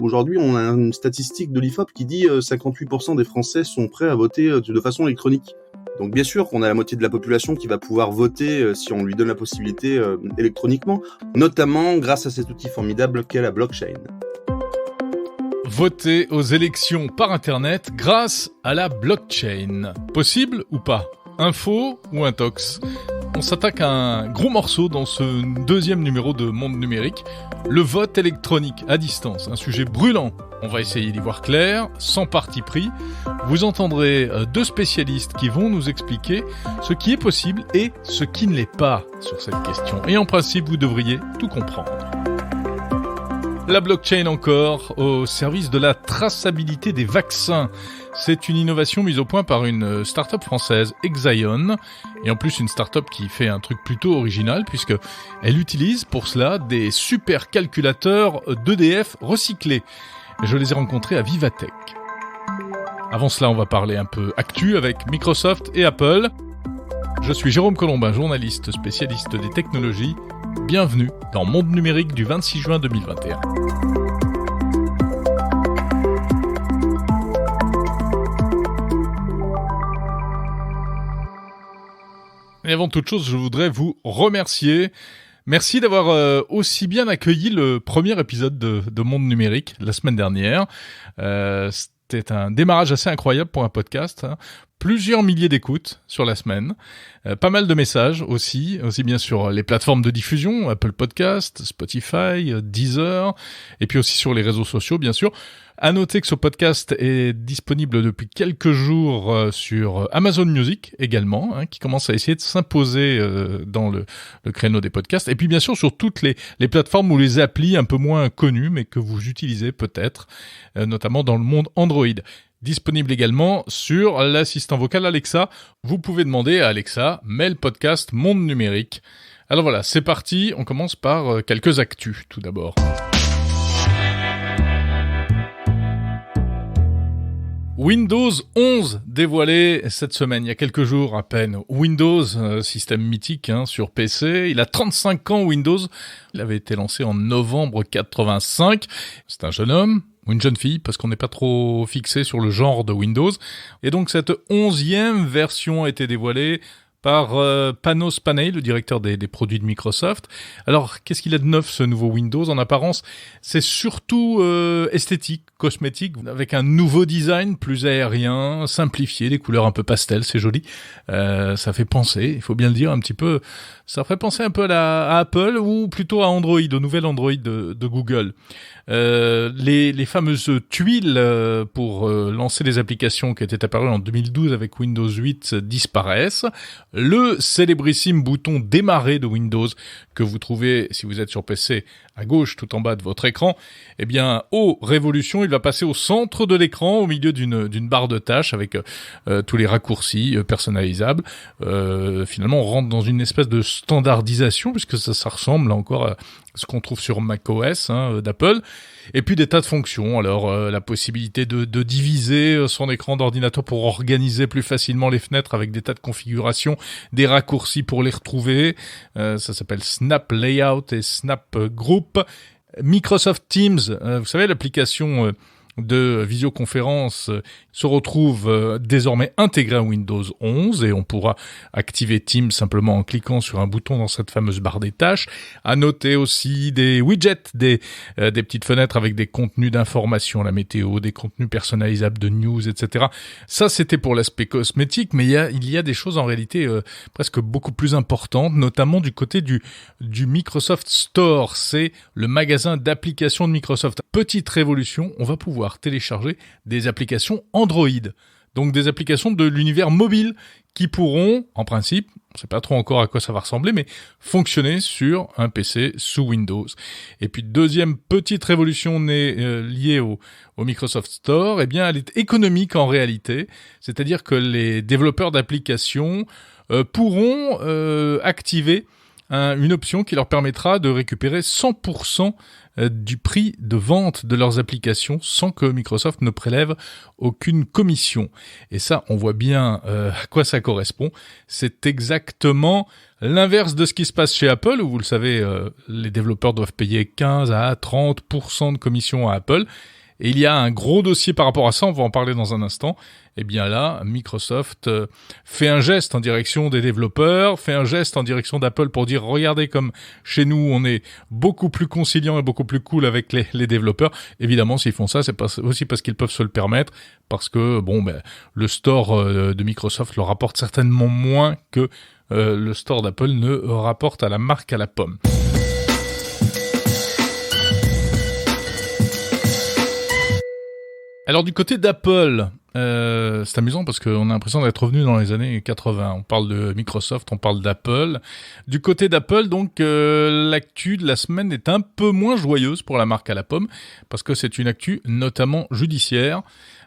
Aujourd'hui, on a une statistique de l'IFOP qui dit 58% des Français sont prêts à voter de façon électronique. Donc bien sûr qu'on a la moitié de la population qui va pouvoir voter si on lui donne la possibilité électroniquement, notamment grâce à cet outil formidable qu'est la blockchain. Voter aux élections par Internet grâce à la blockchain. Possible ou pas ? Info ou intox ? On s'attaque à un gros morceau dans ce deuxième numéro de Monde Numérique, le vote électronique à distance, un sujet brûlant. On va essayer d'y voir clair, sans parti pris. Vous entendrez deux spécialistes qui vont nous expliquer ce qui est possible et ce qui ne l'est pas sur cette question. Et en principe, vous devriez tout comprendre. La blockchain encore, au service de la traçabilité des vaccins. C'est une innovation mise au point par une start-up française, Exaion, et en plus une start-up qui fait un truc plutôt original puisque elle utilise pour cela des supercalculateurs d'EDF recyclés. Je les ai rencontrés à Vivatech. Avant cela, on va parler un peu actu avec Microsoft et Apple. Je suis Jérôme Colombin, journaliste spécialiste des technologies. Bienvenue dans Monde Numérique du 26 juin 2021. Et avant toute chose, je voudrais vous remercier. Merci d'avoir aussi bien accueilli le premier épisode de Monde Numérique la semaine dernière. C'était un démarrage assez incroyable pour un podcast. Plusieurs milliers d'écoutes sur la semaine, pas mal de messages aussi bien sur les plateformes de diffusion, Apple Podcast, Spotify, Deezer, et puis aussi sur les réseaux sociaux bien sûr. À noter que ce podcast est disponible depuis quelques jours sur Amazon Music également, qui commence à essayer de s'imposer dans le créneau des podcasts, et puis bien sûr sur toutes les plateformes ou les applis un peu moins connues mais que vous utilisez peut-être, notamment dans le monde Android. Disponible également sur l'assistant vocal Alexa. Vous pouvez demander à Alexa, mets le podcast Monde Numérique. Alors voilà, c'est parti. On commence par quelques actus tout d'abord. Windows 11 dévoilé cette semaine, il y a quelques jours à peine. Windows, système mythique sur PC, il a 35 ans Windows. Il avait été lancé en novembre 85. C'est un jeune homme ou une jeune fille, parce qu'on n'est pas trop fixé sur le genre de Windows. Et donc cette 11e version a été dévoilée par Panos Panay, le directeur des produits de Microsoft. Alors, qu'est-ce qu'il a de neuf, ce nouveau Windows ? En apparence, c'est surtout esthétique, cosmétique, avec un nouveau design plus aérien, simplifié, des couleurs un peu pastel, c'est joli. Ça fait penser, il faut bien le dire, un petit peu... Ça ferait penser un peu à Apple, ou plutôt à Android, au nouvel Android de Google. Les fameuses tuiles pour lancer les applications qui étaient apparues en 2012 avec Windows 8 disparaissent. Le célébrissime bouton démarrer de Windows que vous trouvez si vous êtes sur PC à gauche tout en bas de votre écran, eh bien, révolution, il va passer au centre de l'écran, au milieu d'une barre de tâches avec tous les raccourcis personnalisables. Finalement, on rentre dans une espèce de standardisation puisque ça ressemble là encore à ce qu'on trouve sur macOS d'Apple. Et puis des tas de fonctions. Alors la possibilité de diviser son écran d'ordinateur pour organiser plus facilement les fenêtres avec des tas de configurations, des raccourcis pour les retrouver. Ça s'appelle Snap Layout et Snap Group. Microsoft Teams, vous savez, l'application de visioconférence se retrouve désormais intégré à Windows 11 et on pourra activer Teams simplement en cliquant sur un bouton dans cette fameuse barre des tâches. À noter aussi des widgets, des petites fenêtres avec des contenus d'information, la météo, des contenus personnalisables de news, etc. Ça, c'était pour l'aspect cosmétique, mais il y a des choses en réalité presque beaucoup plus importantes, notamment du côté du Microsoft Store. C'est le magasin d'applications de Microsoft. Petite révolution, on va pouvoir télécharger des applications Android, donc des applications de l'univers mobile qui pourront, en principe, on ne sait pas trop encore à quoi ça va ressembler, mais fonctionner sur un PC sous Windows. Et puis deuxième petite révolution liée au Microsoft Store, eh bien elle est économique en réalité, c'est-à-dire que les développeurs d'applications pourront activer une option qui leur permettra de récupérer 100% du prix de vente de leurs applications sans que Microsoft ne prélève aucune commission. Et ça, on voit bien à quoi ça correspond. C'est exactement l'inverse de ce qui se passe chez Apple, où vous le savez, les développeurs doivent payer 15 à 30% de commission à Apple. Et il y a un gros dossier par rapport à ça, on va en parler dans un instant. Et bien là, Microsoft fait un geste en direction des développeurs, fait un geste en direction d'Apple pour dire « Regardez comme chez nous, on est beaucoup plus conciliant et beaucoup plus cool avec les développeurs. » Évidemment, s'ils font ça, c'est aussi parce qu'ils peuvent se le permettre, parce que le store de Microsoft leur rapporte certainement moins que le store d'Apple ne rapporte à la marque à la pomme. Alors du côté d'Apple, c'est amusant parce qu'on a l'impression d'être revenu dans les années 80. On parle de Microsoft, on parle d'Apple. Du côté d'Apple, donc, l'actu de la semaine est un peu moins joyeuse pour la marque à la pomme, parce que c'est une actu notamment judiciaire,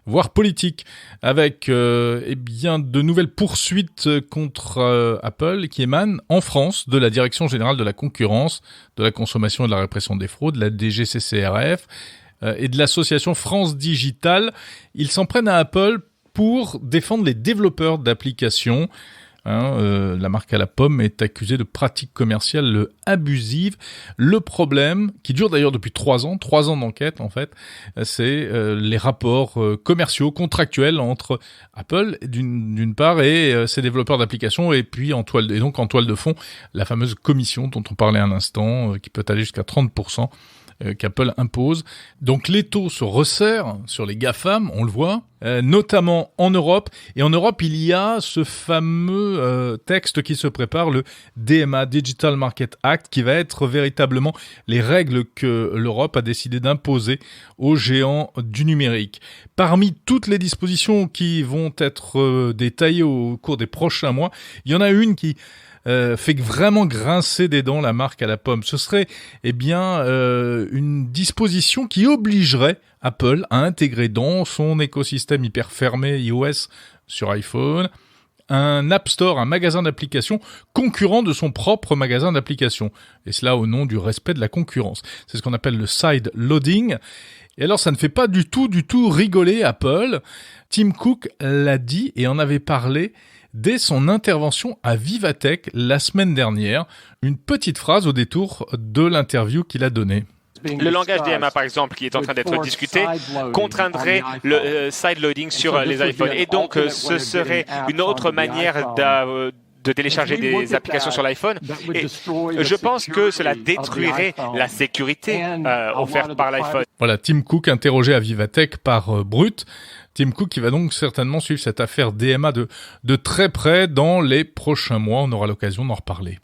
voire politique, avec de nouvelles poursuites contre Apple qui émanent en France de la Direction générale de la concurrence, de la consommation et de la répression des fraudes, la DGCCRF, et de l'association France Digital. Ils s'en prennent à Apple pour défendre les développeurs d'applications. La marque à la pomme est accusée de pratiques commerciales abusives. Le problème, qui dure d'ailleurs depuis 3 ans d'enquête en fait, c'est les rapports commerciaux, contractuels entre Apple d'une part et ses développeurs d'applications, et puis en toile de fond, la fameuse commission dont on parlait à l'instant, qui peut aller jusqu'à 30%. Qu'Apple impose. Donc l'étau se resserre sur les GAFAM, on le voit, notamment en Europe. Et en Europe, il y a ce fameux texte qui se prépare, le DMA, Digital Market Act, qui va être véritablement les règles que l'Europe a décidé d'imposer aux géants du numérique. Parmi toutes les dispositions qui vont être détaillées au cours des prochains mois, il y en a une qui fait vraiment grincer des dents la marque à la pomme. Ce serait une disposition qui obligerait Apple à intégrer dans son écosystème hyper fermé iOS sur iPhone un App Store, un magasin d'applications concurrent de son propre magasin d'applications. Et cela au nom du respect de la concurrence. C'est ce qu'on appelle le side loading. Et alors, ça ne fait pas du tout rigoler Apple. Tim Cook l'a dit et en avait parlé dès son intervention à Vivatech la semaine dernière. Une petite phrase au détour de l'interview qu'il a donnée. Le langage DMA, par exemple, qui est en train d'être discuté, contraindrait le side-loading sur les iPhones. Et donc, ce serait une autre manière de télécharger des applications sur l'iPhone. Et je pense que cela détruirait la sécurité offerte par l'iPhone. Voilà, Tim Cook interrogé à Vivatech par Brut. Tim Cook qui va donc certainement suivre cette affaire DMA de très près dans les prochains mois. On aura l'occasion d'en reparler.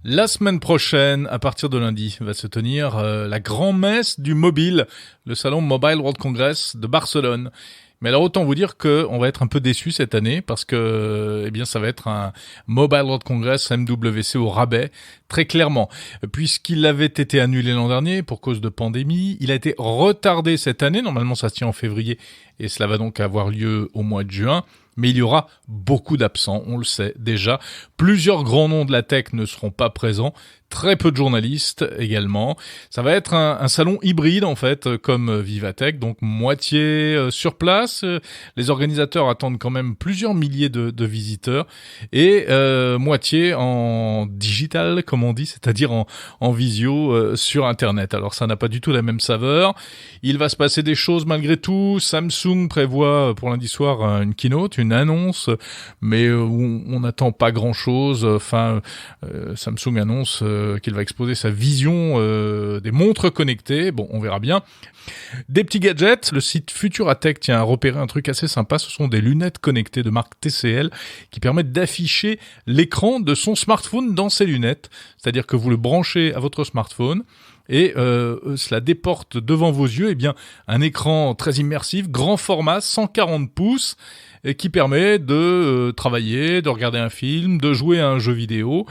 La semaine prochaine, à partir de lundi, va se tenir la grand-messe du mobile, le salon Mobile World Congress de Barcelone. Mais alors autant vous dire qu'on va être un peu déçus cette année parce que ça va être un Mobile World Congress MWC au rabais, très clairement. Puisqu'il avait été annulé l'an dernier pour cause de pandémie, il a été retardé cette année. Normalement, ça se tient en février et cela va donc avoir lieu au mois de juin. Mais il y aura beaucoup d'absents, on le sait déjà. Plusieurs grands noms de la tech ne seront pas présents. Très peu de journalistes également. Ça va être un salon hybride en fait, comme Vivatech, donc moitié sur place. Les organisateurs attendent quand même plusieurs milliers de visiteurs et moitié en digital, comme on dit, c'est-à-dire en visio sur Internet. Alors ça n'a pas du tout la même saveur. Il va se passer des choses malgré tout. Samsung prévoit pour lundi soir une keynote, une annonce, mais où on n'attend pas grand-chose. Samsung annonce qu'il va exposer sa vision des montres connectées. Bon, on verra bien. Des petits gadgets. Le site Futuratech tient à repérer un truc assez sympa. Ce sont des lunettes connectées de marque TCL qui permettent d'afficher l'écran de son smartphone dans ses lunettes. C'est-à-dire que vous le branchez à votre smartphone et cela déporte devant vos yeux un écran très immersif, grand format, 140 pouces, et qui permet de travailler, de regarder un film, de jouer à un jeu vidéo.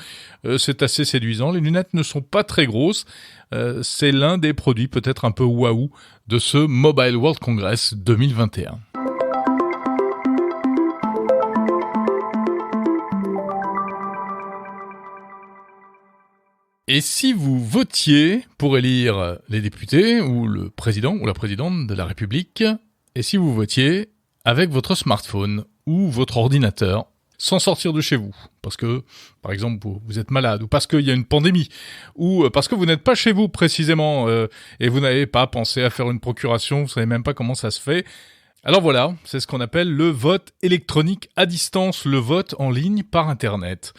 C'est assez séduisant. Les lunettes ne sont pas très grosses. C'est l'un des produits peut-être un peu waouh de ce Mobile World Congress 2021. Et si vous votiez pour élire les députés ou le président ou la présidente de la République, et si vous votiez avec votre smartphone ou votre ordinateur, sans sortir de chez vous, parce que, par exemple, vous êtes malade, ou parce qu'il y a une pandémie, ou parce que vous n'êtes pas chez vous précisément, et vous n'avez pas pensé à faire une procuration, vous savez même pas comment ça se fait. Alors voilà, c'est ce qu'on appelle le vote électronique à distance, le vote en ligne par Internet.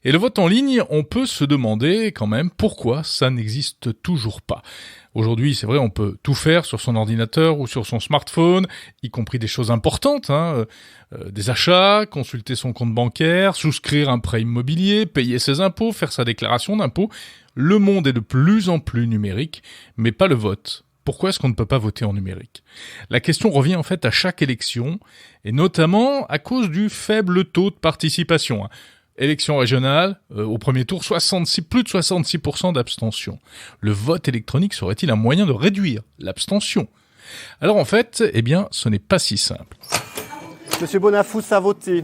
Et le vote en ligne, on peut se demander quand même pourquoi ça n'existe toujours pas. Aujourd'hui, c'est vrai, on peut tout faire sur son ordinateur ou sur son smartphone, y compris des choses importantes, des achats, consulter son compte bancaire, souscrire un prêt immobilier, payer ses impôts, faire sa déclaration d'impôts. Le monde est de plus en plus numérique, mais pas le vote. Pourquoi est-ce qu'on ne peut pas voter en numérique ? La question revient en fait à chaque élection, et notamment à cause du faible taux de participation. Élection régionale, au premier tour, plus de 66% d'abstention. Le vote électronique serait-il un moyen de réduire l'abstention ? Alors en fait, ce n'est pas si simple. Monsieur Bonafous a voté.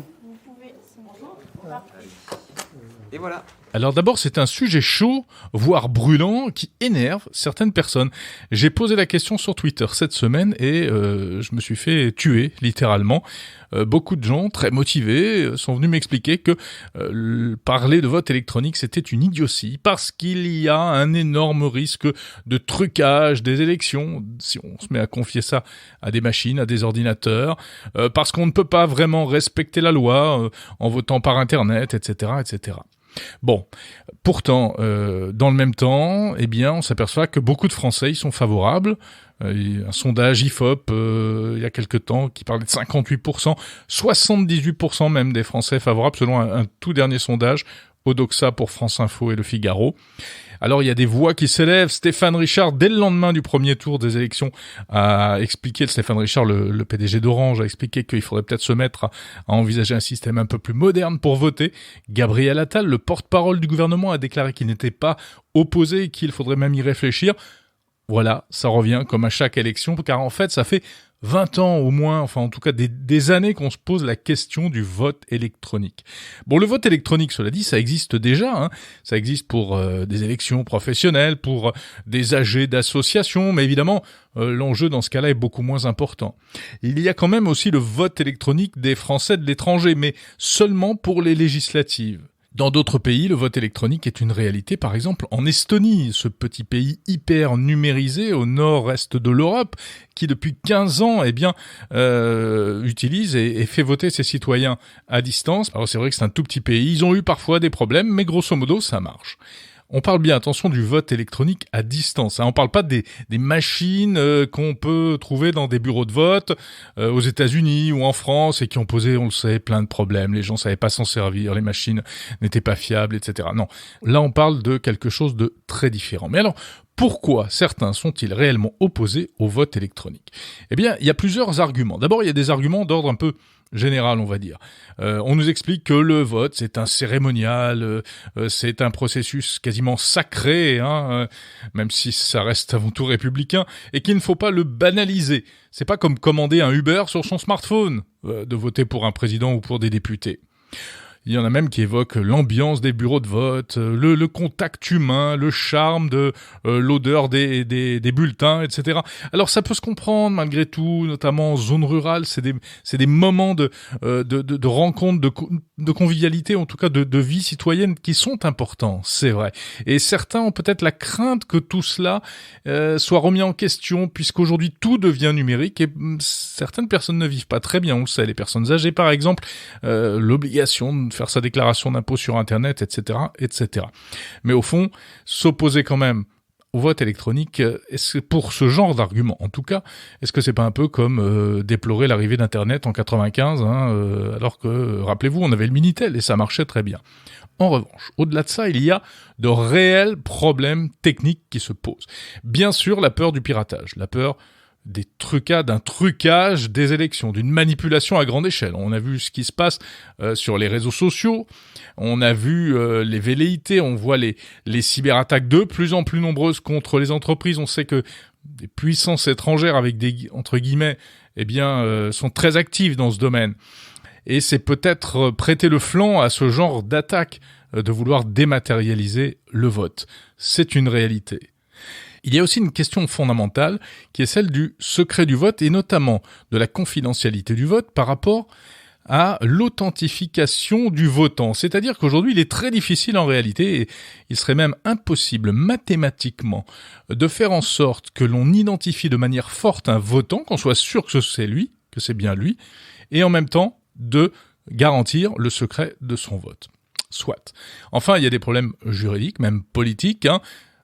Et voilà. Alors d'abord, c'est un sujet chaud, voire brûlant, qui énerve certaines personnes. J'ai posé la question sur Twitter cette semaine et je me suis fait tuer, littéralement. Beaucoup de gens, très motivés, sont venus m'expliquer que parler de vote électronique, c'était une idiotie, parce qu'il y a un énorme risque de trucage des élections, si on se met à confier ça à des machines, à des ordinateurs, parce qu'on ne peut pas vraiment respecter la loi en votant par Internet, etc., etc. Bon, pourtant, dans le même temps, on s'aperçoit que beaucoup de Français y sont favorables. Un sondage IFOP, il y a quelque temps, qui parlait de 58%, 78% même des Français favorables, selon un tout dernier sondage, Odoxa pour France Info et Le Figaro. Alors, il y a des voix qui s'élèvent. Stéphane Richard, dès le lendemain du premier tour des élections, a expliqué, Stéphane Richard, le PDG d'Orange, a expliqué qu'il faudrait peut-être se mettre à envisager un système un peu plus moderne pour voter. Gabriel Attal, le porte-parole du gouvernement, a déclaré qu'il n'était pas opposé et qu'il faudrait même y réfléchir. Voilà, ça revient comme à chaque élection, car en fait, ça fait 20 ans au moins, enfin en tout cas des années qu'on se pose la question du vote électronique. Bon, le vote électronique, cela dit, ça existe déjà, ça existe pour des élections professionnelles, pour des AG d'associations, mais évidemment, l'enjeu dans ce cas-là est beaucoup moins important. Il y a quand même aussi le vote électronique des Français de l'étranger, mais seulement pour les législatives. Dans d'autres pays, le vote électronique est une réalité, par exemple en Estonie, ce petit pays hyper numérisé au nord-est de l'Europe, qui depuis 15 ans utilise et fait voter ses citoyens à distance. Alors c'est vrai que c'est un tout petit pays, ils ont eu parfois des problèmes, mais grosso modo ça marche. On parle bien, attention, du vote électronique à distance. On parle pas des machines qu'on peut trouver dans des bureaux de vote aux États-Unis ou en France et qui ont posé, on le sait, plein de problèmes. Les gens savaient pas s'en servir, les machines n'étaient pas fiables, etc. Non, là on parle de quelque chose de très différent. Mais alors, pourquoi certains sont-ils réellement opposés au vote électronique ? Il y a plusieurs arguments. D'abord, il y a des arguments d'ordre un peu général, on va dire. On nous explique que le vote, c'est un cérémonial, c'est un processus quasiment sacré, même si ça reste avant tout républicain, et qu'il ne faut pas le banaliser. C'est pas comme commander un Uber sur son smartphone, de voter pour un président ou pour des députés. Il y en a même qui évoquent l'ambiance des bureaux de vote, le contact humain, le charme de l'odeur des bulletins, etc. Alors ça peut se comprendre malgré tout, notamment en zone rurale, c'est des moments de rencontre, de convivialité, en tout cas de vie citoyenne qui sont importants, c'est vrai. Et certains ont peut-être la crainte que tout cela soit remis en question, puisqu'aujourd'hui tout devient numérique et certaines personnes ne vivent pas très bien, on le sait, les personnes âgées par exemple, l'obligation de faire sa déclaration d'impôt sur Internet, etc., etc. Mais au fond, s'opposer quand même au vote électronique, est-ce pour ce genre d'argument, en tout cas, est-ce que c'est pas un peu comme déplorer l'arrivée d'Internet en 95, alors que, rappelez-vous, on avait le Minitel et ça marchait très bien. En revanche, au-delà de ça, il y a de réels problèmes techniques qui se posent. Bien sûr, la peur du piratage, la peur d'un trucage des élections, d'une manipulation à grande échelle. On a vu ce qui se passe sur les réseaux sociaux, on a vu les velléités, on voit les cyberattaques de plus en plus nombreuses contre les entreprises. On sait que des puissances étrangères avec des entre guillemets, sont très actives dans ce domaine. Et c'est peut-être prêter le flanc à ce genre d'attaque de vouloir dématérialiser le vote. C'est une réalité. Il y a aussi une question fondamentale qui est celle du secret du vote et notamment de la confidentialité du vote par rapport à l'authentification du votant. C'est-à-dire qu'aujourd'hui, il est très difficile en réalité, et il serait même impossible mathématiquement de faire en sorte que l'on identifie de manière forte un votant, qu'on soit sûr que c'est lui, que c'est bien lui, et en même temps de garantir le secret de son vote. Soit. Enfin, il y a des problèmes juridiques, même politiques,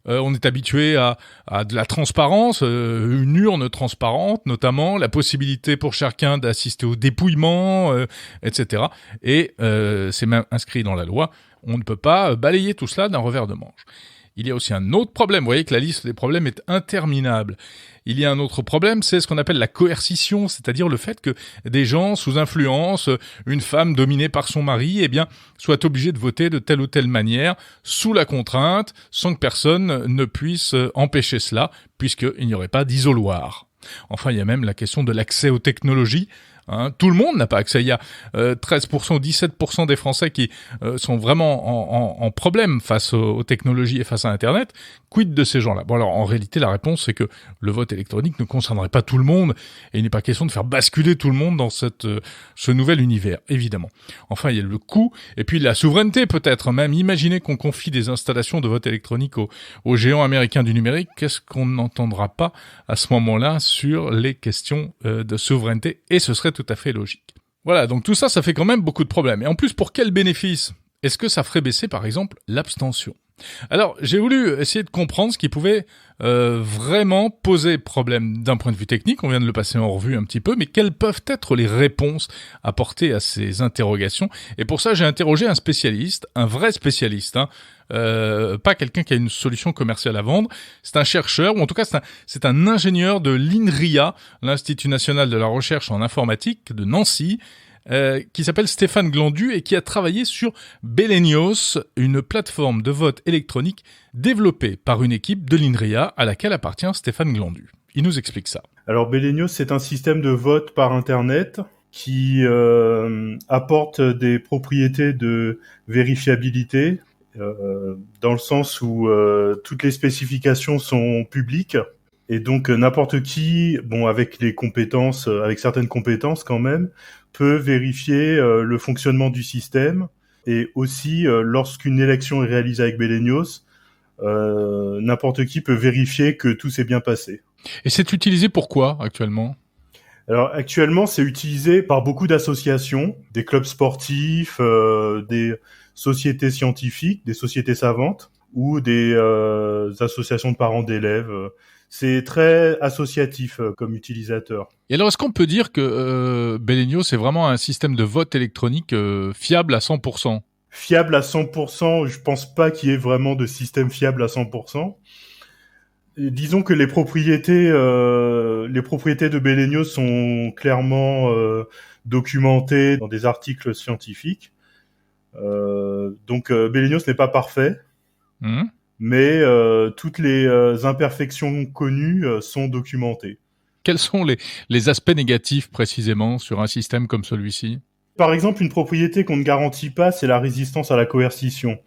on est habitué à de la transparence, une urne transparente notamment, la possibilité pour chacun d'assister au dépouillement, etc. Et c'est même inscrit dans la loi, on ne peut pas balayer tout cela d'un revers de manche. Il y a aussi un autre problème, vous voyez que la liste des problèmes est interminable. Il y a un autre problème, c'est ce qu'on appelle la coercition, c'est-à-dire le fait que des gens sous influence, une femme dominée par son mari, eh bien, soient obligés de voter de telle ou telle manière, sous la contrainte, sans que personne ne puisse empêcher cela, puisqu'il n'y aurait pas d'isoloir. Enfin, il y a même la question de l'accès aux technologies. Tout le monde n'a pas accès. Il y a 13% ou 17% des Français qui sont vraiment en problème face aux technologies et face à Internet. Quid de ces gens-là? Bon, alors en réalité, la réponse c'est que le vote électronique ne concernerait pas tout le monde et il n'est pas question de faire basculer tout le monde dans ce nouvel univers, évidemment. Enfin, il y a le coût et puis la souveraineté peut-être. Même imaginez qu'on confie des installations de vote électronique aux géants américains du numérique. Qu'est-ce qu'on n'entendra pas à ce moment-là sur les questions de souveraineté? Et ce serait tout à fait logique. Voilà, donc tout ça, ça fait quand même beaucoup de problèmes. Et en plus, pour quel bénéfice? Est-ce que ça ferait baisser, par exemple, l'abstention? Alors, j'ai voulu essayer de comprendre ce qui pouvait vraiment poser problème d'un point de vue technique. On vient de le passer en revue un petit peu, mais quelles peuvent être les réponses apportées à ces interrogations? Et pour ça, j'ai interrogé un spécialiste, un vrai spécialiste, pas quelqu'un qui a une solution commerciale à vendre. C'est un chercheur, ou en tout cas c'est un ingénieur de l'INRIA, l'Institut national de la recherche en informatique de Nancy, qui s'appelle Stéphane Glandu et qui a travaillé sur Belenios, une plateforme de vote électronique développée par une équipe de l'INRIA à laquelle appartient Stéphane Glandu. Il nous explique ça. Alors Belenios, c'est un système de vote par Internet qui apporte des propriétés de vérifiabilité, dans le sens où toutes les spécifications sont publiques. Et donc n'importe qui, avec les compétences, avec certaines compétences quand même, peut vérifier le fonctionnement du système. Et aussi, lorsqu'une élection est réalisée avec Belenios, n'importe qui peut vérifier que tout s'est bien passé. Et c'est utilisé pour quoi actuellement ? Alors actuellement, c'est utilisé par beaucoup d'associations, des clubs sportifs, des sociétés scientifiques, des sociétés savantes ou des associations de parents d'élèves. C'est très associatif comme utilisateur. Et alors, est-ce qu'on peut dire que Belenios c'est vraiment un système de vote électronique fiable à 100%? Fiable à 100%, je pense pas qu'il y ait vraiment de système fiable à 100%. Et disons que les propriétés de Belenios sont clairement documentées dans des articles scientifiques. Donc Belenios n'est pas parfait. Mais toutes les imperfections connues sont documentées. Quels sont les aspects négatifs précisément sur un système comme celui-ci ? Par exemple, une propriété qu'on ne garantit pas, c'est la résistance à la coercition.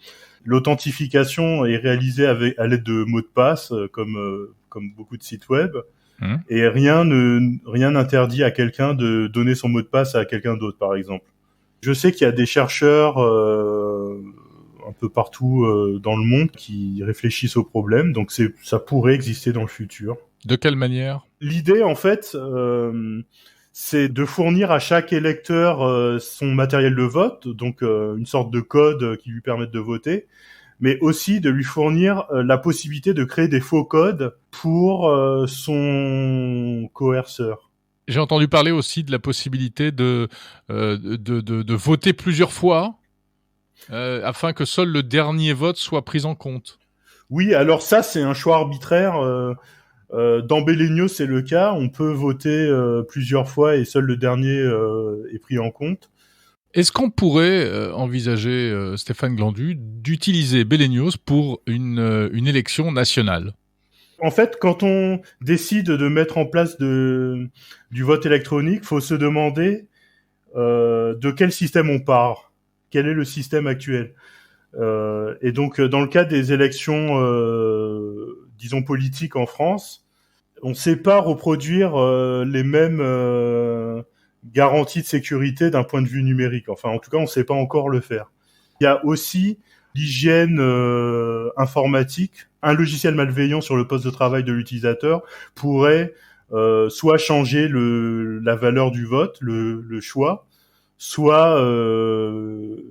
L'authentification est réalisée à l'aide de mots de passe, comme beaucoup de sites web, et rien n'interdit à quelqu'un de donner son mot de passe à quelqu'un d'autre, par exemple. Je sais qu'il y a des chercheurs un peu partout dans le monde qui réfléchissent au problème, donc ça pourrait exister dans le futur. De quelle manière ? L'idée, en fait, c'est de fournir à chaque électeur son matériel de vote, donc une sorte de code qui lui permette de voter, mais aussi de lui fournir la possibilité de créer des faux codes pour son coerceur. J'ai entendu parler aussi de la possibilité de voter plusieurs fois, afin que seul le dernier vote soit pris en compte. Oui, alors ça, c'est un choix arbitraire. Dans Belenios, c'est le cas. On peut voter plusieurs fois et seul le dernier est pris en compte. Est-ce qu'on pourrait envisager, Stéphane Glandu, d'utiliser Belenios pour une élection nationale ? En fait, quand on décide de mettre en place du vote électronique, faut se demander de quel système on part. Quel est le système actuel ? Et donc, dans le cas des élections, disons politiques en France, on ne sait pas reproduire les mêmes garanties de sécurité d'un point de vue numérique. Enfin, en tout cas, on ne sait pas encore le faire. Il y a aussi l'hygiène informatique. Un logiciel malveillant sur le poste de travail de l'utilisateur pourrait soit changer la valeur du vote, le choix, soit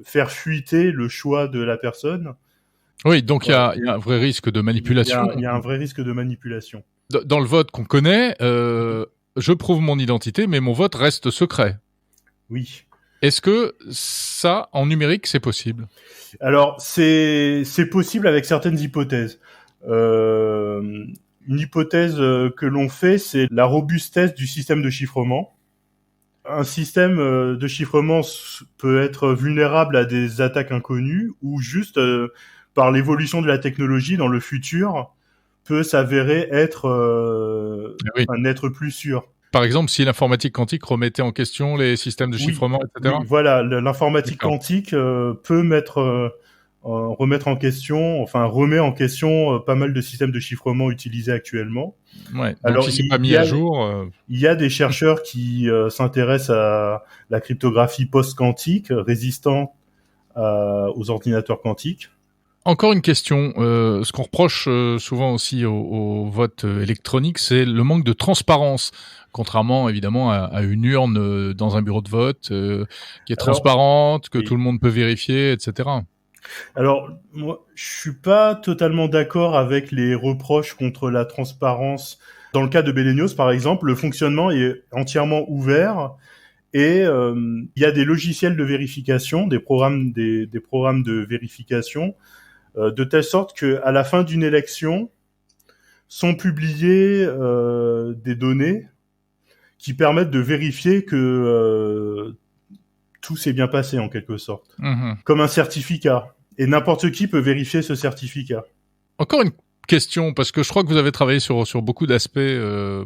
faire fuiter le choix de la personne. Oui, donc il y a un vrai risque de manipulation. Il y a un vrai risque de manipulation. Dans le vote qu'on connaît, je prouve mon identité, mais mon vote reste secret. Oui. Est-ce que ça, en numérique, c'est possible ? Alors, c'est possible avec certaines hypothèses. Une hypothèse que l'on fait, c'est la robustesse du système de chiffrement. Un système de chiffrement peut être vulnérable à des attaques inconnues ou juste par l'évolution de la technologie dans le futur peut s'avérer être un être plus sûr. Par exemple, si l'informatique quantique remettait en question les systèmes de chiffrement, etc. Oui, voilà, l'informatique quantique peut remettre en question, enfin remet en question pas mal de systèmes de chiffrement utilisés actuellement. Ouais. Donc alors, si c'est pas mis à jour, il y a des chercheurs qui s'intéressent à la cryptographie post-quantique résistant aux ordinateurs quantiques. Encore une question. Ce qu'on reproche souvent aussi au vote électronique, c'est le manque de transparence. Contrairement évidemment à une urne dans un bureau de vote qui est transparente, que tout le monde peut vérifier, etc. Alors, moi, je suis pas totalement d'accord avec les reproches contre la transparence. Dans le cas de Belenios, par exemple, le fonctionnement est entièrement ouvert et il y a des logiciels de vérification, des programmes de vérification, de telle sorte que à la fin d'une élection sont publiées des données qui permettent de vérifier que tout s'est bien passé en quelque sorte, comme un certificat. Et n'importe qui peut vérifier ce certificat. Encore une question, parce que je crois que vous avez travaillé sur beaucoup d'aspects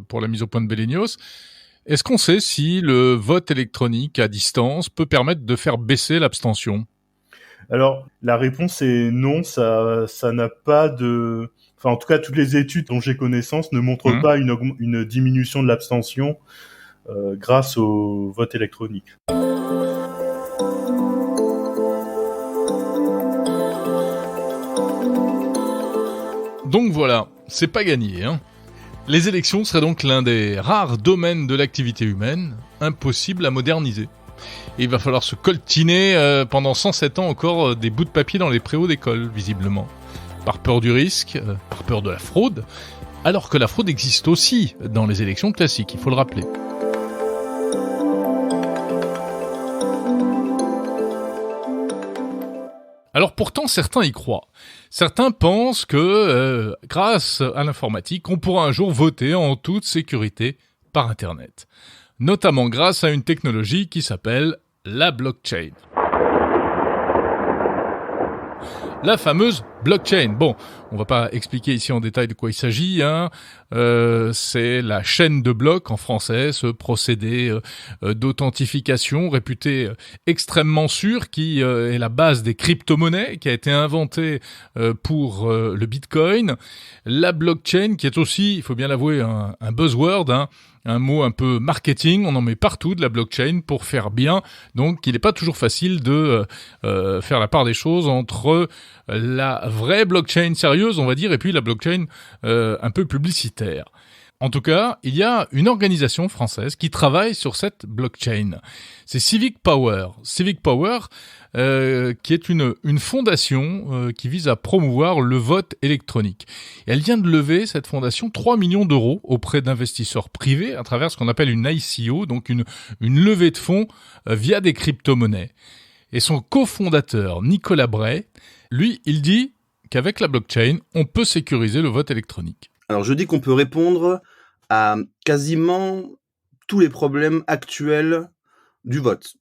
pour la mise au point de Belenios. Est-ce qu'on sait si le vote électronique à distance peut permettre de faire baisser l'abstention ? Alors, la réponse est non, ça n'a pas de... Enfin, en tout cas, toutes les études dont j'ai connaissance ne montrent pas une diminution de l'abstention grâce au vote électronique. Donc voilà, c'est pas gagné, hein. Les élections seraient donc l'un des rares domaines de l'activité humaine impossible à moderniser. Et il va falloir se coltiner pendant 107 ans encore des bouts de papier dans les préaux d'école, visiblement. Par peur du risque, par peur de la fraude, alors que la fraude existe aussi dans les élections classiques, il faut le rappeler. Alors pourtant, certains y croient. Certains pensent que, grâce à l'informatique, on pourra un jour voter en toute sécurité par Internet. Notamment grâce à une technologie qui s'appelle la blockchain. La fameuse blockchain. Bon, on va pas expliquer ici en détail de quoi il s'agit, hein. C'est la chaîne de blocs en français, ce procédé d'authentification réputé extrêmement sûr qui est la base des crypto-monnaies, qui a été inventé pour le Bitcoin. La blockchain qui est aussi, il faut bien l'avouer, un buzzword, hein. Un mot un peu marketing, on en met partout de la blockchain pour faire bien, donc il n'est pas toujours facile de faire la part des choses entre la vraie blockchain sérieuse, on va dire, et puis la blockchain un peu publicitaire. En tout cas, il y a une organisation française qui travaille sur cette blockchain. C'est Civic Power. Civic Power, qui est une fondation qui vise à promouvoir le vote électronique. Et elle vient de lever, cette fondation, 3 millions d'euros auprès d'investisseurs privés à travers ce qu'on appelle une ICO, donc une levée de fonds via des crypto-monnaies. Et son cofondateur, Nicolas Bray, lui, il dit qu'avec la blockchain, on peut sécuriser le vote électronique. Alors je dis qu'on peut répondre à quasiment tous les problèmes actuels du vote.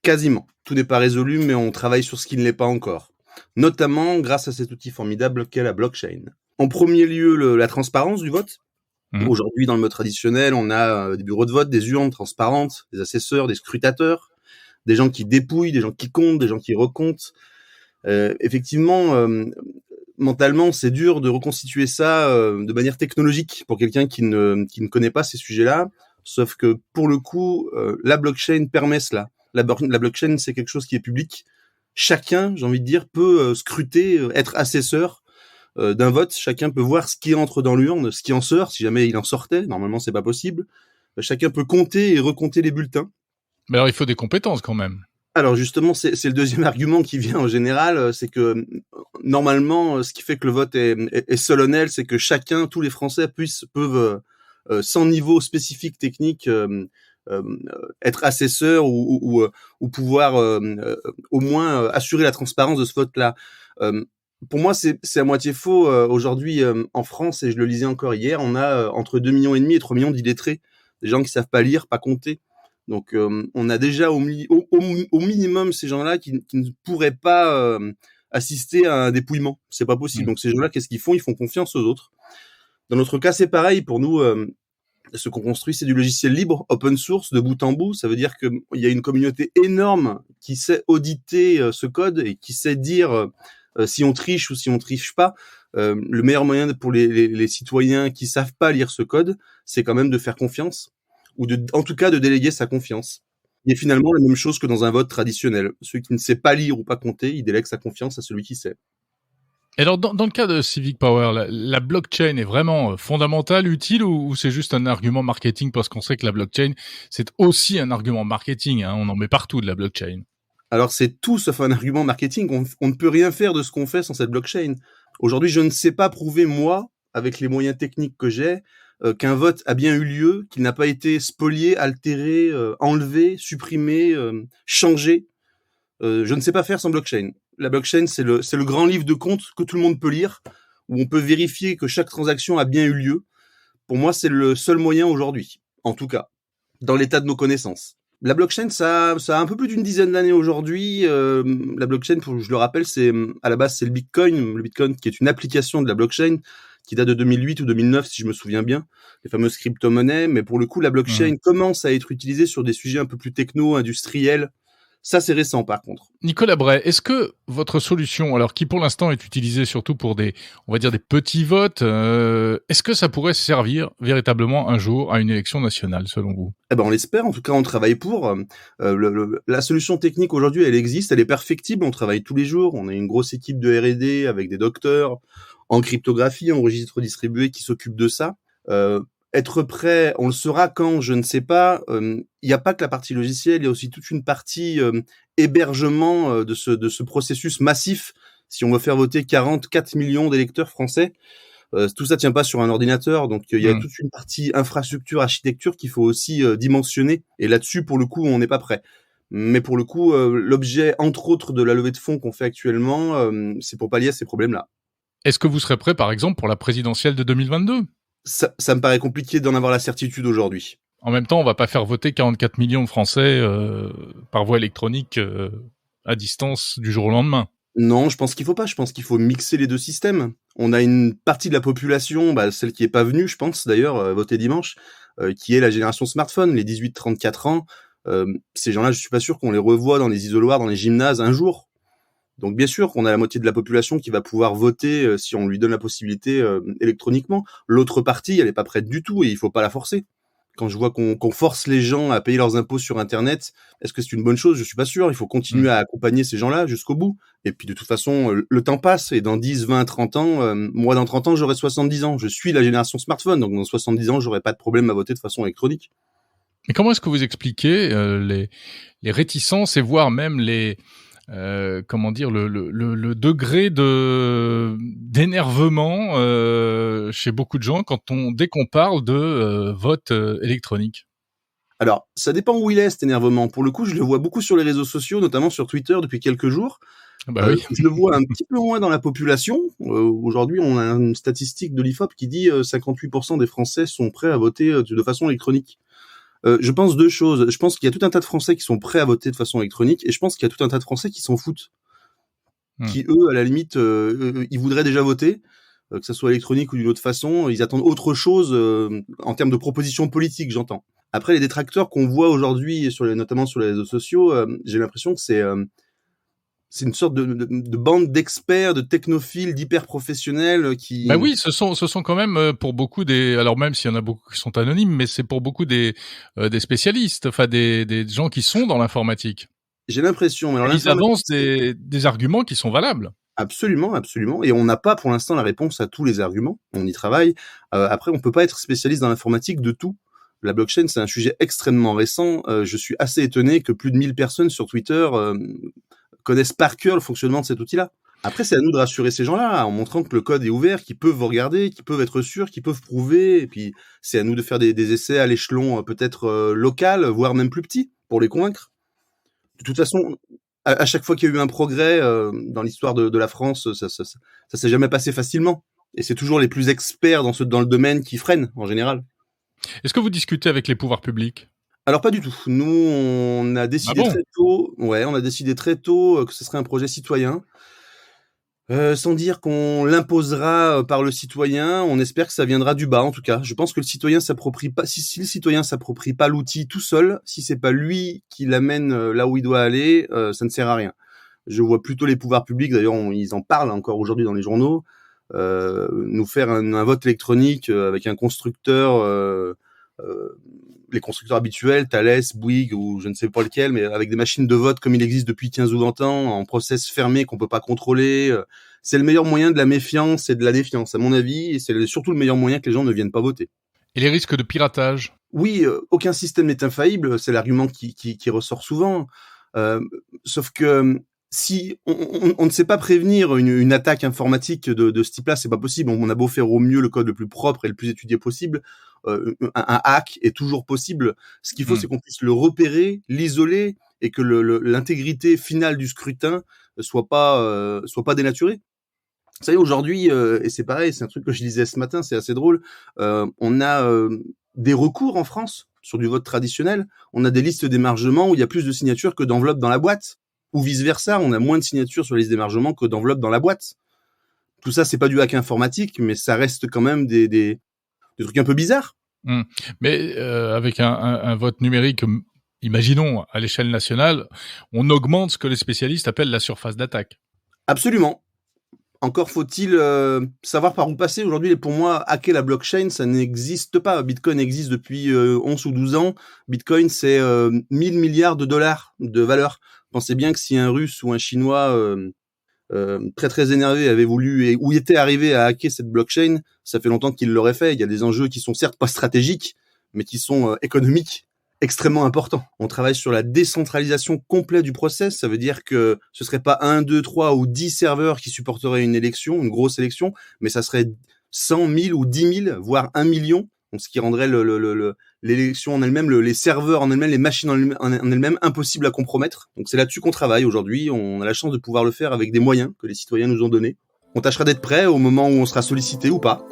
Quasiment. Tout n'est pas résolu, mais on travaille sur ce qui ne l'est pas encore. Notamment grâce à cet outil formidable qu'est la blockchain. En premier lieu, la transparence du vote. Aujourd'hui, dans le mode traditionnel, on a des bureaux de vote, des urnes transparentes, des assesseurs, des scrutateurs, des gens qui dépouillent, des gens qui comptent, des gens qui recomptent. Effectivement, mentalement, c'est dur de reconstituer ça de manière technologique pour quelqu'un qui ne connaît pas ces sujets-là. Sauf que pour le coup, la blockchain permet cela. La blockchain, c'est quelque chose qui est public. Chacun, j'ai envie de dire, peut scruter, être assesseur d'un vote. Chacun peut voir ce qui entre dans l'urne, ce qui en sort, si jamais il en sortait. Normalement, c'est pas possible. Chacun peut compter et recompter les bulletins. Mais alors, il faut des compétences quand même. Alors justement, c'est le deuxième argument qui vient en général, c'est que normalement, ce qui fait que le vote est solennel, c'est que chacun, tous les Français peuvent, sans niveau spécifique technique, être assesseur ou pouvoir au moins assurer la transparence de ce vote-là. Pour moi, c'est à moitié faux. Aujourd'hui, en France, et je le lisais encore hier, on a entre 2,5 millions et 3 millions d'illettrés, des gens qui savent pas lire, pas compter. Donc, on a déjà au minimum ces gens-là qui ne pourraient pas assister à un dépouillement. C'est pas possible. Donc, ces gens-là, qu'est-ce qu'ils font ? Ils font confiance aux autres. Dans notre cas, c'est pareil. Pour nous, ce qu'on construit, c'est du logiciel libre, open source, de bout en bout. Ça veut dire qu'il y a une communauté énorme qui sait auditer ce code et qui sait dire si on triche ou si on triche pas. Le meilleur moyen pour les citoyens qui savent pas lire ce code, c'est quand même de faire confiance, ou en tout cas de déléguer sa confiance. Il est finalement la même chose que dans un vote traditionnel. Celui qui ne sait pas lire ou pas compter, il délègue sa confiance à celui qui sait. Et alors, dans le cas de Civic Power, la blockchain est vraiment fondamentale, utile, ou c'est juste un argument marketing, parce qu'on sait que la blockchain, c'est aussi un argument marketing, hein, on en met partout de la blockchain. Alors c'est tout sauf un argument marketing, on ne peut rien faire de ce qu'on fait sans cette blockchain. Aujourd'hui, je ne sais pas prouver, moi, avec les moyens techniques que j'ai, qu'un vote a bien eu lieu, qu'il n'a pas été spolié, altéré, enlevé, supprimé, changé. Je ne sais pas faire sans blockchain. La blockchain, c'est le grand livre de compte que tout le monde peut lire, où on peut vérifier que chaque transaction a bien eu lieu. Pour moi, c'est le seul moyen aujourd'hui, en tout cas, dans l'état de nos connaissances. La blockchain, ça a un peu plus d'une dizaine d'années aujourd'hui. La blockchain, je le rappelle, à la base, c'est le Bitcoin qui est une application de la blockchain qui date de 2008 ou 2009, si je me souviens bien, les fameuses crypto-monnaies. Mais pour le coup, la blockchain commence à être utilisée sur des sujets un peu plus techno, industriels. Ça, c'est récent, par contre. Nicolas Bray, est-ce que votre solution, alors qui pour l'instant est utilisée surtout pour des petits votes, est-ce que ça pourrait servir véritablement un jour à une élection nationale, selon vous ? Eh ben, on l'espère. En tout cas, on travaille pour. La solution technique aujourd'hui, elle existe, elle est perfectible. On travaille tous les jours. On a une grosse équipe de R&D avec des docteurs en cryptographie, en registre distribué qui s'occupent de ça. Être prêt, on le saura quand, je ne sais pas. Il n'y a pas que la partie logicielle, il y a aussi toute une partie hébergement de ce processus massif. Si on veut faire voter 44 millions d'électeurs français, tout ça tient pas sur un ordinateur, donc il y a toute une partie infrastructure, architecture qu'il faut aussi dimensionner. Et là-dessus, pour le coup, on n'est pas prêt. Mais pour le coup, l'objet, entre autres, de la levée de fonds qu'on fait actuellement, c'est pour pallier à ces problèmes-là. Est-ce que vous serez prêt, par exemple, pour la présidentielle de 2022 ? Ça me paraît compliqué d'en avoir la certitude aujourd'hui. En même temps, on va pas faire voter 44 millions de Français par voie électronique à distance du jour au lendemain. Non, je pense qu'il faut pas. Je pense qu'il faut mixer les deux systèmes. On a une partie de la population, celle qui est pas venue, je pense d'ailleurs, voter dimanche, qui est la génération smartphone, les 18-34 ans. Ces gens-là, je suis pas sûr qu'on les revoit dans les isoloirs, dans les gymnases un jour. Donc bien sûr qu'on a la moitié de la population qui va pouvoir voter si on lui donne la possibilité électroniquement. L'autre partie, elle est pas prête du tout et il faut pas la forcer. Quand je vois qu'on force les gens à payer leurs impôts sur Internet, est-ce que c'est une bonne chose ? Je suis pas sûr. Il faut continuer à accompagner ces gens-là jusqu'au bout. Et puis de toute façon, le temps passe et dans 10, 20, 30 ans, moi dans 30 ans, j'aurai 70 ans. Je suis la génération smartphone, donc dans 70 ans, j'aurai pas de problème à voter de façon électronique. Et comment est-ce que vous expliquez les réticences et voire même le degré d'énervement chez beaucoup de gens dès qu'on parle de vote électronique? Alors, ça dépend où il est, cet énervement. Pour le coup, je le vois beaucoup sur les réseaux sociaux, notamment sur Twitter depuis quelques jours. Oui. Je le vois un petit peu moins dans la population. Aujourd'hui, on a une statistique de l'IFOP qui dit 58% des Français sont prêts à voter de façon électronique. Je pense deux choses. Je pense qu'il y a tout un tas de Français qui sont prêts à voter de façon électronique et je pense qu'il y a tout un tas de Français qui s'en foutent. Qui, eux, à la limite, ils voudraient déjà voter, que ça soit électronique ou d'une autre façon. Ils attendent autre chose en termes de propositions politiques, j'entends. Après, les détracteurs qu'on voit aujourd'hui, notamment sur les réseaux sociaux, j'ai l'impression que C'est une sorte de bande d'experts, de technophiles, d'hyper professionnels qui. Bah oui, ce sont quand même pour beaucoup alors même s'il y en a beaucoup qui sont anonymes, mais c'est pour beaucoup des spécialistes, enfin des gens qui sont dans l'informatique. J'ai l'impression, mais alors ils avancent des arguments qui sont valables. Absolument, absolument. Et on n'a pas pour l'instant la réponse à tous les arguments. On y travaille. Après, on peut pas être spécialiste dans l'informatique de tout. La blockchain, c'est un sujet extrêmement récent. Je suis assez étonné que plus de 1000 personnes sur Twitter connaissent par cœur le fonctionnement de cet outil-là. Après, c'est à nous de rassurer ces gens-là en montrant que le code est ouvert, qu'ils peuvent regarder, qu'ils peuvent être sûrs, qu'ils peuvent prouver. Et puis, c'est à nous de faire des essais à l'échelon peut-être local, voire même plus petit, pour les convaincre. De toute façon, à chaque fois qu'il y a eu un progrès dans l'histoire de la France, ça s'est jamais passé facilement. Et c'est toujours les plus experts dans le domaine qui freinent, en général. Est-ce que vous discutez avec les pouvoirs publics ? Alors pas du tout. Nous, on a décidé très tôt que ce serait un projet citoyen. Sans dire qu'on l'imposera par le citoyen, on espère que ça viendra du bas en tout cas. Je pense que le citoyen s'approprie pas. Si le citoyen s'approprie pas l'outil tout seul, si c'est pas lui qui l'amène là où il doit aller, ça ne sert à rien. Je vois plutôt les pouvoirs publics, d'ailleurs ils en parlent encore aujourd'hui dans les journaux, nous faire un vote électronique avec un constructeur. Les constructeurs habituels, Thales, Bouygues ou je ne sais pas lequel, mais avec des machines de vote comme il existe depuis 15 ou 20 ans, en process fermé qu'on peut pas contrôler. C'est le meilleur moyen de la méfiance et de la défiance, à mon avis, et c'est surtout le meilleur moyen que les gens ne viennent pas voter. Et les risques de piratage ? Oui, aucun système n'est infaillible, c'est l'argument qui ressort souvent. Sauf que si on ne sait pas prévenir une attaque informatique de ce type-là, c'est pas possible. On a beau faire au mieux le code le plus propre et le plus étudié possible, un hack est toujours possible. Ce qu'il faut, c'est qu'on puisse le repérer, l'isoler et que l'intégrité finale du scrutin soit pas dénaturée. Vous savez, aujourd'hui, et c'est pareil, c'est un truc que je lisais ce matin, c'est assez drôle. On a des recours en France sur du vote traditionnel. On a des listes d'émargement où il y a plus de signatures que d'enveloppes dans la boîte. Ou vice-versa, on a moins de signatures sur les listes d'émargement que d'enveloppes dans la boîte. Tout ça, c'est pas du hack informatique, mais ça reste quand même des trucs un peu bizarres. Mais avec un vote numérique, imaginons, à l'échelle nationale, on augmente ce que les spécialistes appellent la surface d'attaque. Absolument. Encore faut-il savoir par où passer. Aujourd'hui, pour moi, hacker la blockchain, ça n'existe pas. Bitcoin existe depuis 11 ou 12 ans. Bitcoin, c'est 1000 milliards de dollars de valeur. Pensez bien que si un Russe ou un Chinois très très énervé avait voulu ou était arrivé à hacker cette blockchain, ça fait longtemps qu'il l'aurait fait. Il y a des enjeux qui sont certes pas stratégiques, mais qui sont économiques, extrêmement importants. On travaille sur la décentralisation complète du process. Ça veut dire que ce serait pas 1, 2, 3 ou 10 serveurs qui supporteraient une élection, une grosse élection, mais ça serait 100 000 ou 10 000, voire 1 million. Donc, ce qui rendrait l'élection en elle-même, les serveurs en elles-mêmes, les machines en elles-mêmes impossibles à compromettre. Donc c'est là-dessus qu'on travaille aujourd'hui. On a la chance de pouvoir le faire avec des moyens que les citoyens nous ont donnés. On tâchera d'être prêt au moment où on sera sollicité ou pas.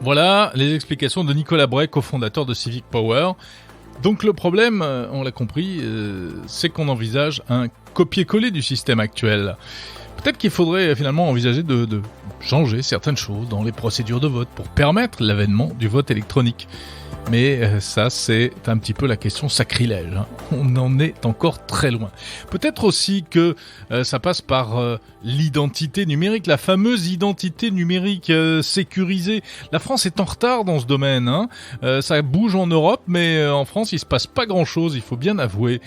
Voilà les explications de Nicolas Bray, cofondateur de Civic Power. Donc le problème, on l'a compris, c'est qu'on envisage un copier-coller du système actuel. Peut-être qu'il faudrait finalement envisager de changer certaines choses dans les procédures de vote pour permettre l'avènement du vote électronique. Mais ça, c'est un petit peu la question sacrilège. On en est encore très loin. Peut-être aussi que ça passe par l'identité numérique, la fameuse identité numérique sécurisée. La France est en retard dans ce domaine. Ça bouge en Europe, mais en France, il se passe pas grand-chose, il faut bien avouer.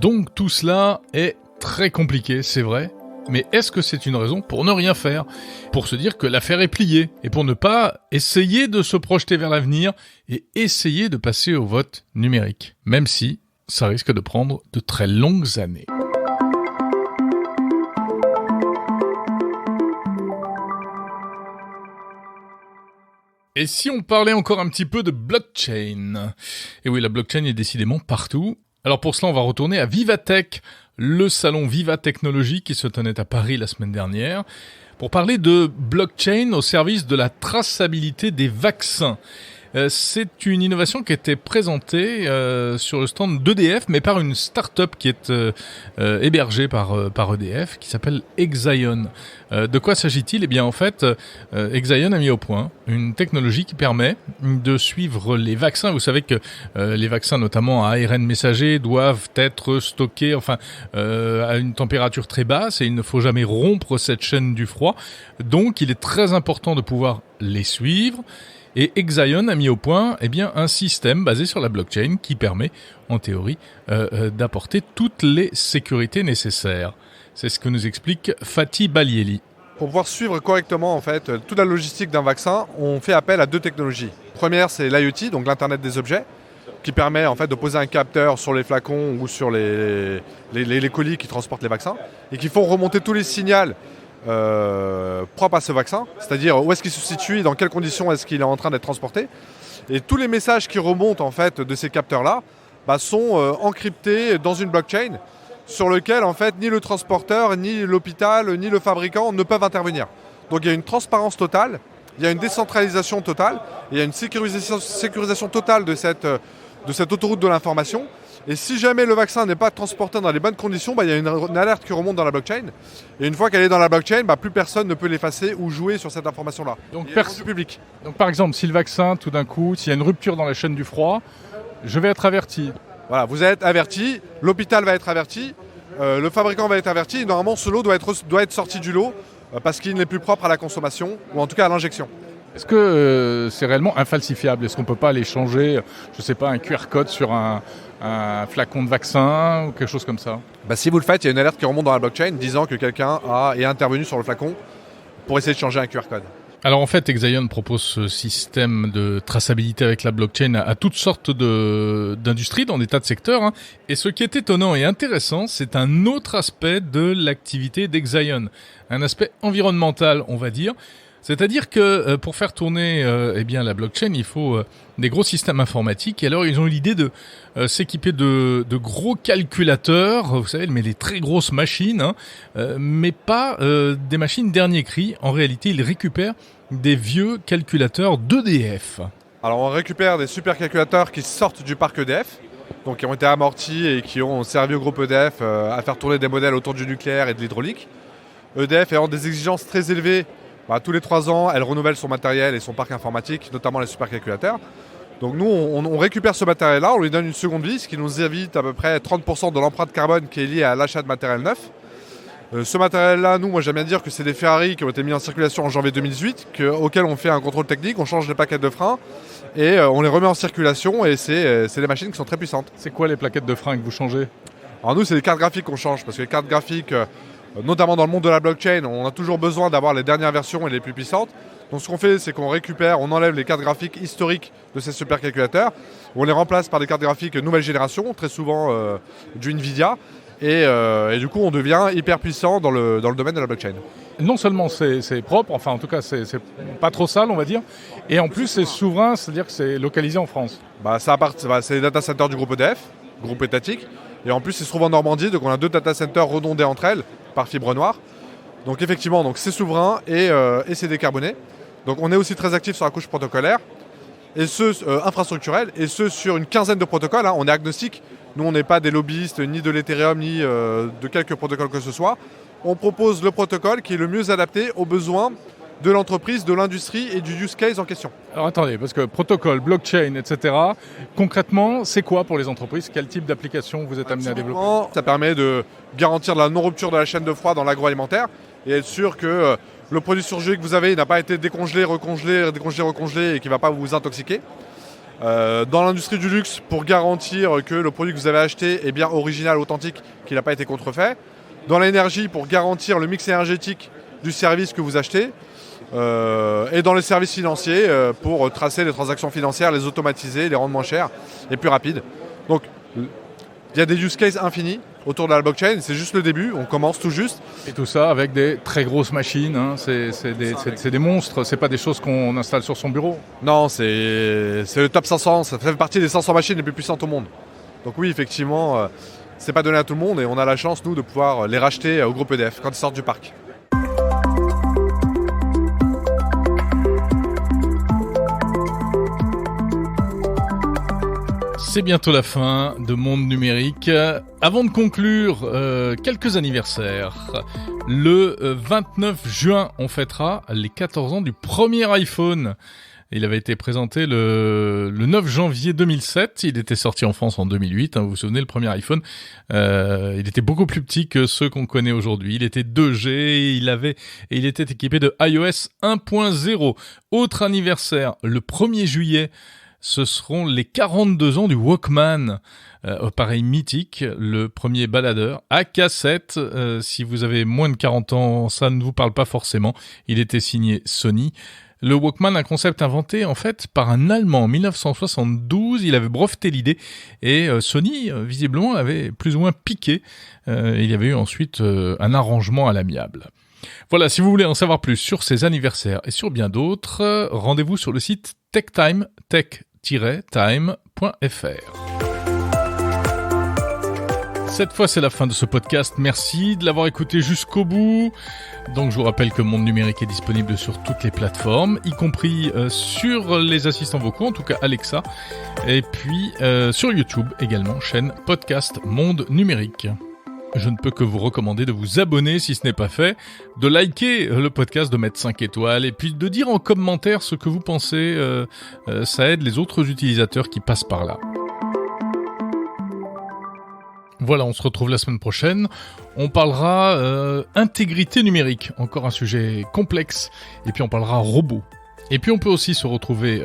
Donc tout cela est très compliqué, c'est vrai. Mais est-ce que c'est une raison pour ne rien faire ? Pour se dire que l'affaire est pliée et pour ne pas essayer de se projeter vers l'avenir et essayer de passer au vote numérique, même si ça risque de prendre de très longues années. Et si on parlait encore un petit peu de blockchain ? Et oui, la blockchain est décidément partout. Alors pour cela, on va retourner à Vivatech, le salon Viva Technologies qui se tenait à Paris la semaine dernière, pour parler de blockchain au service de la traçabilité des vaccins. C'est une innovation qui était présentée sur le stand d'EDF, mais par une start-up qui est hébergée par EDF, qui s'appelle Exaion. De quoi s'agit-il ? Eh bien, en fait, Exaion a mis au point une technologie qui permet de suivre les vaccins. Vous savez que les vaccins, notamment à ARN messager, doivent être stockés à une température très basse et il ne faut jamais rompre cette chaîne du froid. Donc, il est très important de pouvoir les suivre. Et Exaion a mis au point un système basé sur la blockchain qui permet, en théorie, d'apporter toutes les sécurités nécessaires. C'est ce que nous explique Fatih Balieli. Pour pouvoir suivre correctement en fait toute la logistique d'un vaccin, on fait appel à 2 technologies. Première, c'est l'IoT, donc l'Internet des objets, qui permet en fait de poser un capteur sur les flacons ou sur les colis qui transportent les vaccins et qui font remonter tous les signaux propres à ce vaccin, c'est-à-dire où est-ce qu'il se situe, dans quelles conditions est-ce qu'il est en train d'être transporté. Et tous les messages qui remontent en fait de ces capteurs-là sont encryptés dans une blockchain sur lequel en fait ni le transporteur, ni l'hôpital, ni le fabricant ne peuvent intervenir. Donc il y a une transparence totale, il y a une décentralisation totale, et il y a une sécurisation totale de cette autoroute de l'information. Et si jamais le vaccin n'est pas transporté dans les bonnes conditions, il y a une alerte qui remonte dans la blockchain. Et une fois qu'elle est dans la blockchain, plus personne ne peut l'effacer ou jouer sur cette information-là. Donc, public. Donc par exemple, si le vaccin, tout d'un coup, s'il y a une rupture dans la chaîne du froid, je vais être averti. Voilà, vous êtes averti, l'hôpital va être averti, le fabricant va être averti. Normalement, ce lot doit être sorti du lot parce qu'il n'est plus propre à la consommation ou en tout cas à l'injection. Est-ce que c'est réellement infalsifiable ? Est-ce qu'on ne peut pas aller changer, je ne sais pas, un QR code sur un flacon de vaccin ou quelque chose comme ça ? Si vous le faites, il y a une alerte qui remonte dans la blockchain disant que quelqu'un est intervenu sur le flacon pour essayer de changer un QR code. Alors en fait, Exaion propose ce système de traçabilité avec la blockchain à toutes sortes d'industries, dans des tas de secteurs. Et ce qui est étonnant et intéressant, c'est un autre aspect de l'activité d'Exaion, un aspect environnemental, on va dire. C'est-à-dire que pour faire tourner la blockchain, il faut des gros systèmes informatiques. Et alors, ils ont eu l'idée de s'équiper de gros calculateurs, vous savez, mais des très grosses machines, mais pas des machines dernier cri. En réalité, ils récupèrent des vieux calculateurs d'EDF. Alors, on récupère des supercalculateurs qui sortent du parc EDF, donc qui ont été amortis et qui ont servi au groupe EDF à faire tourner des modèles autour du nucléaire et de l'hydraulique. EDF ayant des exigences très élevées, tous les 3 ans, elle renouvelle son matériel et son parc informatique, notamment les supercalculateurs. Donc nous, on récupère ce matériel-là, on lui donne une seconde vie, ce qui nous évite à peu près 30% de l'empreinte carbone qui est liée à l'achat de matériel neuf. Ce matériel-là, moi j'aime bien dire que c'est des Ferrari qui ont été mis en circulation en janvier 2018, auxquels on fait un contrôle technique, on change les plaquettes de frein et on les remet en circulation et c'est des machines qui sont très puissantes. C'est quoi les plaquettes de frein que vous changez ? Alors nous, c'est les cartes graphiques qu'on change, parce que les cartes graphiques, notamment dans le monde de la blockchain, on a toujours besoin d'avoir les dernières versions et les plus puissantes. Donc ce qu'on fait, c'est qu'on récupère, on enlève les cartes graphiques historiques de ces supercalculateurs, on les remplace par des cartes graphiques nouvelle génération, très souvent du Nvidia, et du coup on devient hyper puissant dans le domaine de la blockchain. Non seulement c'est propre, enfin en tout cas c'est pas trop sale on va dire, et en plus c'est souverain, c'est-à-dire que c'est localisé en France. C'est les data centers du groupe EDF, groupe étatique, et en plus il se trouve en Normandie, donc on a 2 data centers redondés entre elles par fibre noire. Donc effectivement, c'est souverain et c'est décarboné. Donc on est aussi très actif sur la couche protocolaire, et infrastructurelle, et sur une quinzaine de protocoles. On est agnostique. Nous, on n'est pas des lobbyistes ni de l'Ethereum ni de quelques protocoles que ce soit. On propose le protocole qui est le mieux adapté aux besoins de l'entreprise, de l'industrie et du use case en question. Alors attendez, parce que protocole, blockchain, etc., concrètement, c'est quoi pour les entreprises ? Quel type d'application vous êtes amené à développer ? Ça permet de garantir la non-rupture de la chaîne de froid dans l'agroalimentaire et être sûr que le produit surgelé que vous avez n'a pas été décongelé, recongelé et qui ne va pas vous intoxiquer. Dans l'industrie du luxe, pour garantir que le produit que vous avez acheté est bien original, authentique, qu'il n'a pas été contrefait. Dans l'énergie, pour garantir le mix énergétique du service que vous achetez. Et dans les services financiers, pour tracer les transactions financières, les automatiser, les rendre moins chères et plus rapides. Donc, il y a des use cases infinis autour de la blockchain, c'est juste le début, on commence tout juste. Et tout ça avec des très grosses machines, c'est des monstres, c'est pas des choses qu'on installe sur son bureau. Non, c'est le top 500, ça fait partie des 500 machines les plus puissantes au monde. Donc oui, effectivement, c'est pas donné à tout le monde et on a la chance, nous, de pouvoir les racheter au groupe EDF quand ils sortent du parc. C'est bientôt la fin de Monde Numérique. Avant de conclure, quelques anniversaires. Le 29 juin, on fêtera les 14 ans du premier iPhone. Il avait été présenté le 9 janvier 2007. Il était sorti en France en 2008. Vous vous souvenez, le premier iPhone, il était beaucoup plus petit que ceux qu'on connaît aujourd'hui. Il était 2G. Il était équipé de iOS 1.0. Autre anniversaire, le 1er juillet. Ce seront les 42 ans du Walkman, appareil mythique, le premier baladeur à cassette. Si vous avez moins de 40 ans, ça ne vous parle pas forcément. Il était signé Sony. Le Walkman, un concept inventé en fait par un Allemand en 1972. Il avait breveté l'idée et Sony, visiblement, avait plus ou moins piqué. Il y avait eu ensuite un arrangement à l'amiable. Voilà, si vous voulez en savoir plus sur ces anniversaires et sur bien d'autres, rendez-vous sur le site TechTime, tech-time.fr. Cette fois, c'est la fin de ce podcast. Merci de l'avoir écouté jusqu'au bout. Donc, je vous rappelle que Monde Numérique est disponible sur toutes les plateformes, y compris sur les assistants vocaux, en tout cas Alexa, et puis sur YouTube également, chaîne podcast Monde Numérique. Je ne peux que vous recommander de vous abonner si ce n'est pas fait, de liker le podcast, de mettre 5 étoiles et puis de dire en commentaire ce que vous pensez. Ça aide les autres utilisateurs qui passent par là. Voilà, on se retrouve la semaine prochaine. On parlera intégrité numérique, encore un sujet complexe. Et puis on parlera robots. Et puis on peut aussi se retrouver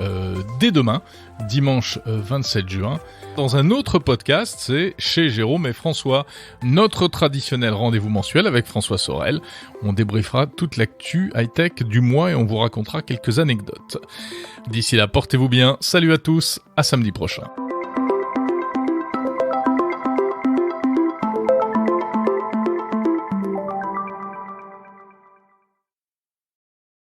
dès demain, dimanche 27 juin, dans un autre podcast, c'est chez Jérôme et François, notre traditionnel rendez-vous mensuel avec François Sorel. On débriefera toute l'actu high-tech du mois et on vous racontera quelques anecdotes. D'ici là, portez-vous bien, salut à tous, à samedi prochain.